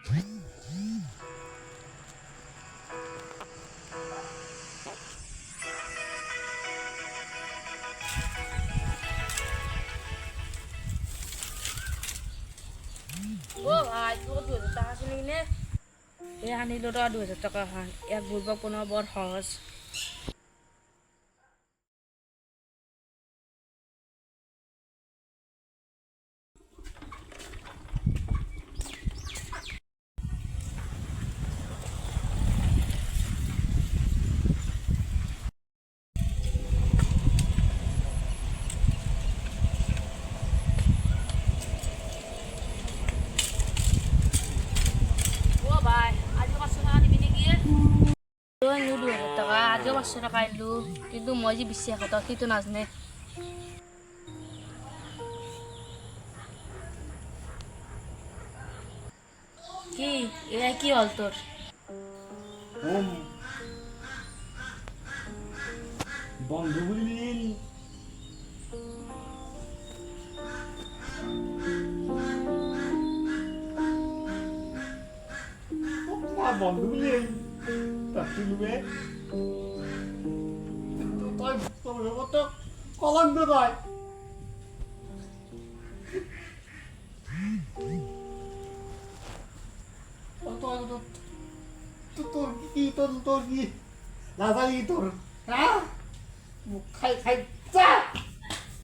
ও ভাই তোর 2000 টাকা আছে নাকি নে এ আনিল তো 2000 টাকা হয় এক বুঝবা কোনো বড় সহজ ও ভাই আজ 500 টাকা দিবি নাকি তো আমি 2000 টাকা আজ 500 টাকা আইলু কিন্তু মই যে বিশ্বাস কথা কি তো নাজনে কি এ কি হল তোর ওম বন্ধু বলিল বন্ধু বলিল তাকি লুবে তো তোর তো কলঙ্ক নয় তোর কি লাজালি তোর হ্যাঁ খাই